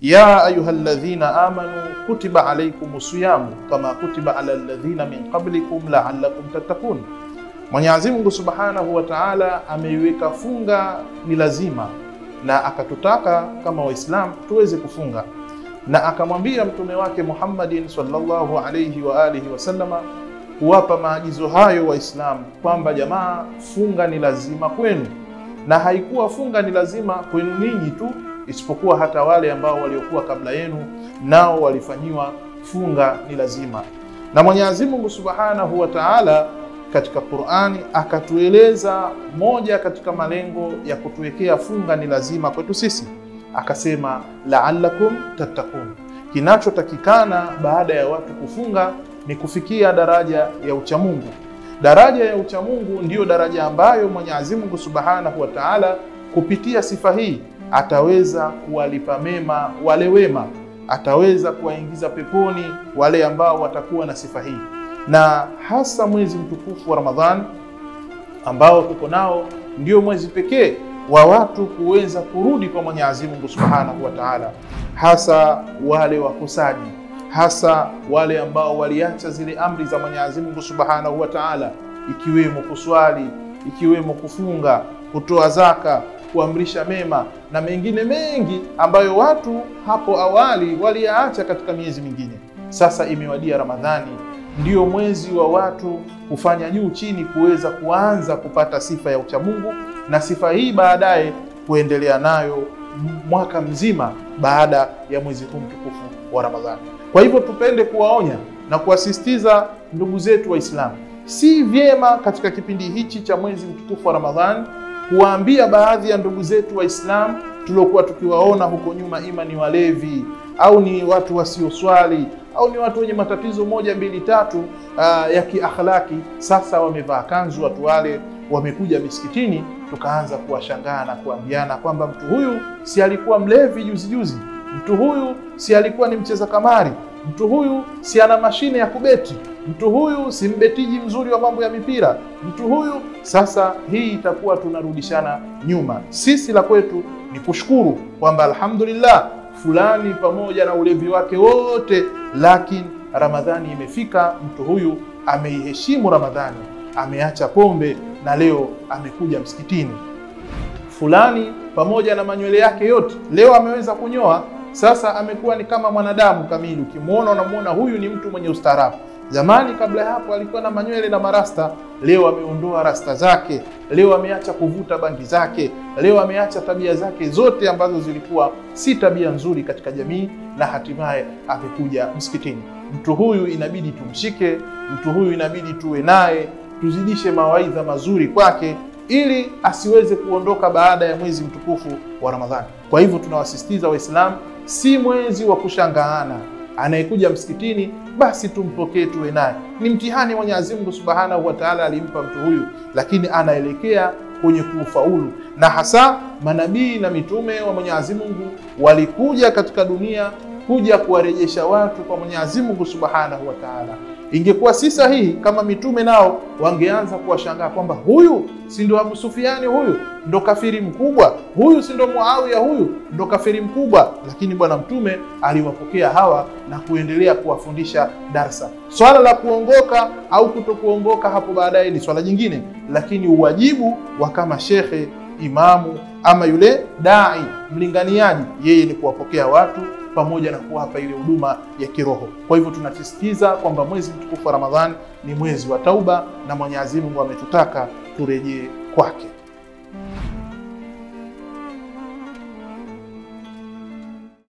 ya ayyuhalladhina amanu kutiba alaykumus siyamu kama kutiba alal ladhina min qablikum la'allakum tattaqun. Mwenyezi Mungu Subhanahu wa Ta'ala ameiweka funga ni lazima, na akatutaka kama Waislamu tuweze kufunga, na akamwambia mtume wake Muhammadin sallallahu alayhi wa alihi wasallama kuwapa maagizo hayo Waislamu kwamba jamaa, funga ni lazima kwenu, na haikuwa funga ni lazima kwenu ninyi tu, isipokuwa hata wale ambao waliokuwa kabla yenu nao walifanyiwa funga ni lazima. Na Mwenyezi Mungu Subhanahu wa Ta'ala katika Qur'ani akatueleza moja katika malengo ya kutuwekea funga ni lazima kwetu sisi, akasema la'allakum tattaqun. Kinachotakikana baada ya watu kufunga ni kufikia daraja ya uchamungu. Daraja ya uchamungu ndiyo daraja ambayo Mwenyezi Mungu Subhanahu wa Ta'ala kupitia sifa hii ataweza kuwalipa mema wale wema, ataweza kuwaingiza peponi wale ambao watakuwa na sifa hii. Na hasa mwezi mtukufu wa Ramadhan ambao tuko nao ndio mwezi pekee wa watu kuweza kurudi kwa Mwenyezi Mungu Subhanahu wa Ta'ala, hasa wale wakosaji, hasa wale ambao waliacha zile amri za Mwenyezi Mungu Subhanahu wa Ta'ala, ikiwemo kuswali, ikiwemo kufunga, kutoa zaka, kuamrisha mema na mengine mengi ambayo watu hapo awali waliacha katika miezi mingine. Sasa imewadia Ramadhani, ndio mwezi wa watu kufanya juu chini kuweza kuanza kupata sifa ya uchamungu, na sifa hii baadaye kuendelea nayo mwaka mzima baada ya mwezi huu mtukufu wa Ramadhani. Kwa hivyo tupende kuwaonya na kuwasisitiza ndugu zetu Waislamu, si vyema katika kipindi hichi cha mwezi mtukufu wa Ramadhani kuwaambia baadhi ya ndugu zetu Waislamu tuliokuwa tukiwaona huko nyuma, ima ni walevi au ni watu wasioswali au ni watu wenye matatizo moja mbili tatu ya kiakhlaki, sasa wamevaa kanzu, watu wale wamekuja misikitini, tukaanza kuwashangaa na kuambiana kwamba mtu huyu si alikuwa mlevi juzi juzi, mtu huyu si alikuwa ni mcheza kamari, mtu huyu si ana mashine ya kubeti, mtu huyu si mbetiji mzuri wa mambo ya mipira, mtu huyu. Sasa hii itakuwa tunarudishana nyuma. Sisi la kwetu ni kushukuru kwamba alhamdulillah fulani pamoja na ulevi wake wote, lakini Ramadhani imefika, mtu huyu ameiheshimu Ramadhani, ameacha pombe na leo amekuja msikitini. Fulani pamoja na manywele yake yote leo ameweza kunyoa, sasa amekuwa ni kama mwanadamu kamili. Ukimuona unamuona huyu ni mtu mwenye ustaarabu. Zamani kabla ya hapo alikuwa na manywele na marasta, leo ameondoa rasta zake, leo ameacha kuvuta bangi zake, leo ameacha tabia zake zote ambazo zilikuwa si tabia nzuri katika jamii, na hatimaye amekuja msikitini. Mtu huyu inabidi tumshike, mtu huyu inabidi tuwe naye, tuzidishe mawaidha mazuri kwake ili asiweze kuondoka baada ya mwezi mtukufu wa Ramadhani. Kwa hivyo tunawasisitiza Waislamu, si mwezi wa kushangaana. Anayekuja msikitini basi tumpokee, tuwe naye. Ni mtihani Mwenyezi Mungu Subhanahu wa Ta'ala alimpa mtu huyu, lakini anaelekea kwenye kufaulu. Na hasa manabii na mitume wa Mwenyezi Mungu walikuja katika dunia kuja kuwarejesha watu kwa Mwenyezi Mungu Subhanahu wa Ta'ala. Ingekuwa si sahihi kama mitume nao wangeanza kuwashangaa kwamba huyu si ndo Abu Sufyani, huyu ndo kafiri mkubwa, huyu si ndo Muawiya, huyu ndo kafiri mkubwa. Lakini bwana mtume aliwapokea hawa na kuendelea kuwafundisha darsa. Swala la kuongoka au kutokuongoka hapo baadaye ni swala jingine, lakini uwajibu wa kama shekhe, imamu ama yule dai mlinganiaji, yeye ni kuwapokea watu pamoja na kuwapa ile huduma ya kiroho. Kwa hivyo tunasisitiza kwamba mwezi mtukufu wa Ramadhani ni mwezi wa tauba, na Mwenyezi Mungu ametutaka turejee kwake.